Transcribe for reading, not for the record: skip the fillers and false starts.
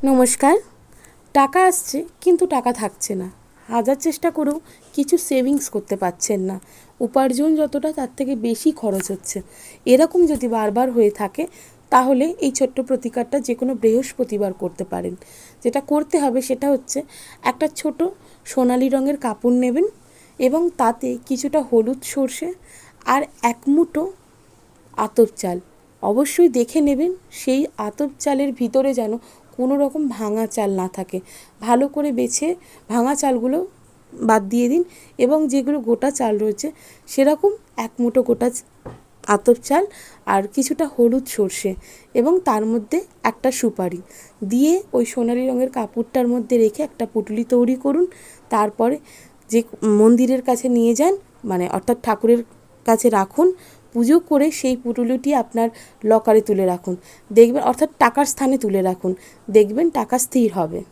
নমস্কার। টাকা আসছে কিন্তু টাকা থাকছে না। হাজার চেষ্টা করেও কিছু সেভিংস করতে পারছেন না। উপার্জন যতটা তার থেকে বেশি খরচ হচ্ছে। এরকম যদি বারবার হয়ে থাকে তাহলে এই ছোট্ট প্রতিকারটা যে কোনো বৃহস্পতিবার করতে পারেন। যেটা করতে হবে সেটা হচ্ছে একটা ছোট সোনালি রঙের কাপড় নেবেন এবং তাতে কিছুটা হলুদ সর্ষে আর এক মুঠো আতপ চাল অবশ্যই দেখে নেবেন সেই আতপ চালের ভিতরে যেন কোনো রকম ভাঙা চাল না থাকে। ভালো করে বেছে ভাঙা চালগুলো বাদ দিয়ে দিন এবং যেগুলো গোটা চাল রয়েছে সেরকম এক মুঠো গোটা আতপ চাল আর কিছুটা হলুদ সর্ষে এবং তার মধ্যে একটা সুপারি দিয়ে ওই সোনালি রঙের কাপড়টার মধ্যে রেখে একটা পুঁটুলি তৈরি করুন। তারপরে যে মন্দিরের কাছে নিয়ে যান, মানে অর্থাৎ ঠাকুরের কাছে রাখুন। পুজো করে সেই পুঁটুলিটি আপনার লকারে তুলে রাখুন। দেখবেন, অর্থাৎ টাকার স্থানে তুলে রাখুন। দেখবেন টাকা স্থির হবে।